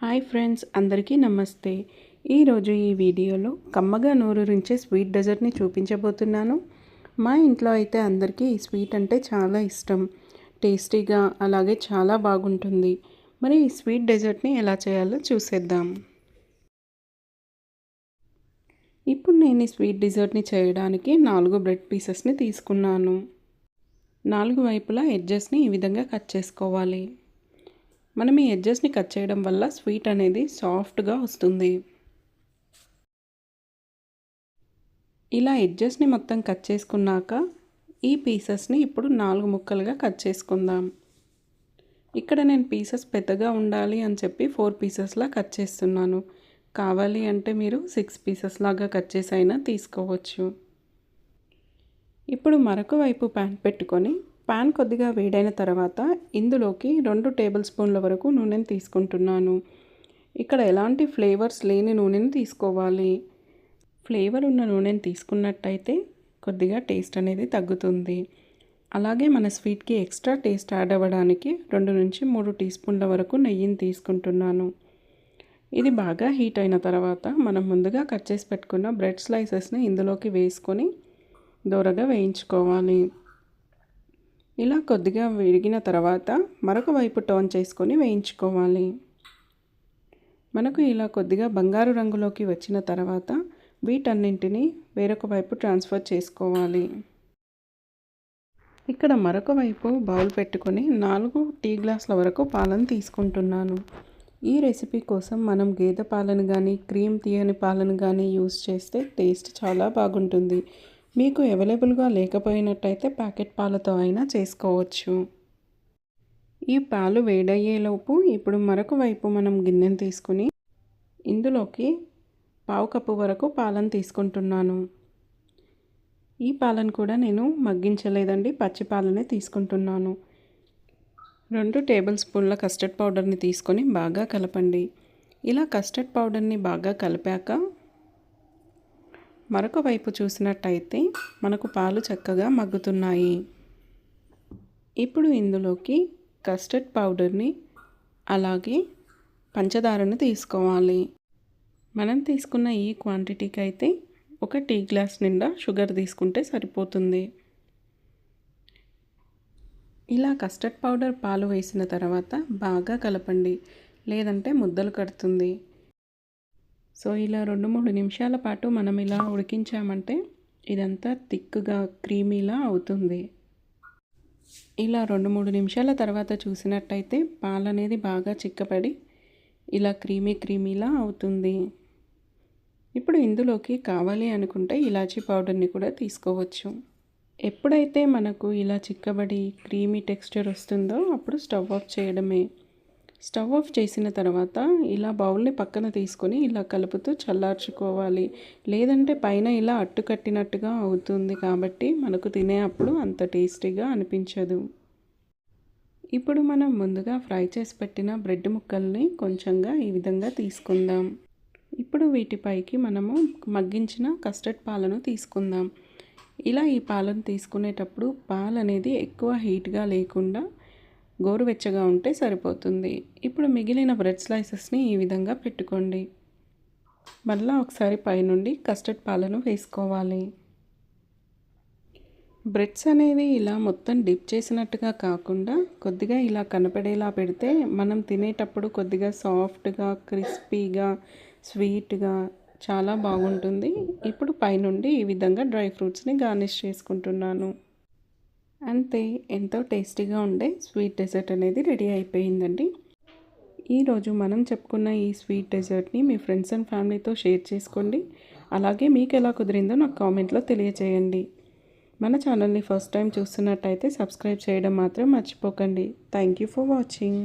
Hi friends, అందరికీ నమస్తే. ఈరోజు ఈ వీడియోలో కమ్మగా నోరూరించే స్వీట్ డెజర్ట్ని చూపించబోతున్నాను. మా ఇంట్లో అయితే అందరికీ ఈ స్వీట్ అంటే చాలా ఇష్టం. టేస్టీగా అలాగే చాలా బాగుంటుంది. మరి ఈ స్వీట్ డెజర్ట్ని ఎలా చేయాలో చూసేద్దాం. ఇప్పుడు నేను ఈ స్వీట్ డెజర్ట్ని చేయడానికి 4 బ్రెడ్ పీసెస్ని తీసుకున్నాను. 4 వైపులా ఎడ్జెస్ని ఈ విధంగా కట్ చేసుకోవాలి. మనం ఈ ఎడ్జెస్ని కట్ చేయడం వల్ల స్వీట్ అనేది సాఫ్ట్గా వస్తుంది. ఇలా ఎడ్జెస్ని మొత్తం కట్ చేసుకున్నాక ఈ పీసెస్ని ఇప్పుడు 4 ముక్కలుగా కట్ చేసుకుందాం. ఇక్కడ నేను పీసెస్ పెద్దగా ఉండాలి అని చెప్పి 4 పీసెస్లా కట్ చేస్తున్నాను. కావాలి అంటే మీరు 6 పీసెస్ లాగా కట్ చేసి అయినా తీసుకోవచ్చు. ఇప్పుడు మరొక వైపు ప్యాన్ పెట్టుకొని ప్యాన్ కొద్దిగా వేడైన తర్వాత ఇందులోకి 2 టేబుల్ స్పూన్ల వరకు నూనెని తీసుకుంటున్నాను. ఇక్కడ ఎలాంటి ఫ్లేవర్స్ లేని నూనెని తీసుకోవాలి. ఫ్లేవర్ ఉన్న నూనెని తీసుకున్నట్టయితే కొద్దిగా టేస్ట్ అనేది తగ్గుతుంది. అలాగే మన స్వీట్కి ఎక్స్ట్రా టేస్ట్ యాడ్ అవ్వడానికి 2 నుంచి 3 టీ స్పూన్ల వరకు నెయ్యిని తీసుకుంటున్నాను. ఇది బాగా హీట్ అయిన తర్వాత మనం ముందుగా కట్ చేసి పెట్టుకున్న బ్రెడ్ స్లైసెస్ని ఇందులోకి వేసుకొని దోరగా వేయించుకోవాలి. ఇలా కొద్దిగా వేగిన తర్వాత మరొక వైపు టర్న్ చేసుకొని వేయించుకోవాలి. మనకు ఇలా కొద్దిగా బంగారు రంగులోకి వచ్చిన తర్వాత వీటన్నింటినీ వేరొక వైపు ట్రాన్స్ఫర్ చేసుకోవాలి. ఇక్కడ మరొక వైపు బౌల్ పెట్టుకొని 4 టీ గ్లాసుల వరకు పాలను తీసుకుంటున్నాను. ఈ రెసిపీ కోసం మనం గేదె పాలను కానీ క్రీమ్ తీయని పాలను కానీ యూస్ చేస్తే టేస్ట్ చాలా బాగుంటుంది. మీకు అవైలబుల్గా లేకపోయినట్టయితే ప్యాకెట్ పాలతో అయినా చేసుకోవచ్చు. ఈ పాలు వేడయ్యేలోపు ఇప్పుడు మరొక వైపు మనం గిన్నెను తీసుకుని ఇందులోకి 1/2 కప్పు వరకు పాలను తీసుకుంటున్నాను. ఈ పాలను కూడా నేను మగ్గించలేదండి, పచ్చి పాలనే తీసుకుంటున్నాను. 2 టేబుల్ స్పూన్ల కస్టర్డ్ పౌడర్ని తీసుకొని బాగా కలపండి. ఇలా కస్టర్డ్ పౌడర్ని బాగా కలిపాక మరొక వైపు చూసినట్టయితే మనకు పాలు చక్కగా మగ్గుతున్నాయి. ఇప్పుడు ఇందులోకి కస్టర్డ్ పౌడర్ని అలాగే పంచదారను తీసుకోవాలి. మనం తీసుకున్న ఈ క్వాంటిటీకి అయితే 1 టీ గ్లాస్ నిండా షుగర్ తీసుకుంటే సరిపోతుంది. ఇలా కస్టర్డ్ పౌడర్ పాలు వేసిన తర్వాత బాగా కలపండి, లేదంటే ముద్దలు కడుతుంది. సో ఇలా 2-3 నిమిషాల పాటు మనం ఇలా ఉడికించామంటే ఇదంతా థిక్గా క్రీమీలా అవుతుంది. ఇలా 2-3 నిమిషాల తర్వాత చూసినట్టయితే పాలు అనేది బాగా చిక్కపడి ఇలా క్రీమీలా అవుతుంది. ఇప్పుడు ఇందులోకి కావాలి అనుకుంటే ఇలాచీ పౌడర్ని కూడా తీసుకోవచ్చు. ఎప్పుడైతే మనకు ఇలా చిక్కబడి క్రీమీ టెక్స్చర్ వస్తుందో అప్పుడు స్టవ్ ఆఫ్ చేయడమే. స్టవ్ ఆఫ్ చేసిన తర్వాత ఇలా బౌల్ని పక్కన తీసుకొని ఇలా కలుపుతూ చల్లార్చుకోవాలి. లేదంటే పైన ఇలా అట్టుకట్టినట్టుగా అవుతుంది కాబట్టి మనకు తినే అప్పుడు అంత టేస్టీగా అనిపించదు. ఇప్పుడు మనం ముందుగా ఫ్రై చేసి పెట్టిన బ్రెడ్ ముక్కల్ని కొంచెంగా ఈ విధంగా తీసుకుందాం. ఇప్పుడు వీటిపైకి మనము మగ్గించిన కస్టర్డ్ పాలను తీసుకుందాం. ఇలా ఈ పాలను తీసుకునేటప్పుడు పాలు అనేది ఎక్కువ హీట్గా లేకుండా గోరువెచ్చగా ఉంటే సరిపోతుంది. ఇప్పుడు మిగిలిన బ్రెడ్ స్లైసెస్ని ఈ విధంగా పెట్టుకోండి. మళ్ళీ ఒకసారి పైనుండి కస్టర్డ్ పాలను వేసుకోవాలి. బ్రెడ్స్ అనేవి ఇలా మొత్తం డిప్ చేసినట్టుగా కాకుండా కొద్దిగా ఇలా కనపడేలా పెడితే మనం తినేటప్పుడు కొద్దిగా సాఫ్ట్గా క్రిస్పీగా స్వీట్గా చాలా బాగుంటుంది. ఇప్పుడు పైనుండి ఈ విధంగా డ్రై ఫ్రూట్స్ని గార్నిష్ చేసుకుంటున్నాను. అంతే, ఎంతో టేస్టీగా ఉండే స్వీట్ డెజర్ట్ అనేది రెడీ అయిపోయిందండి. ఈరోజు మనం చెప్పుకున్న ఈ స్వీట్ డెజర్ట్ని మీ ఫ్రెండ్స్ అండ్ ఫ్యామిలీతో షేర్ చేసుకోండి. అలాగే మీకు ఎలా కుదిరిందో నాకు కామెంట్లో తెలియజేయండి. మన ఛానల్ని ఫస్ట్ టైం చూస్తున్నట్టయితే సబ్స్క్రైబ్ చేయడం మాత్రం మర్చిపోకండి. Thank you for watching.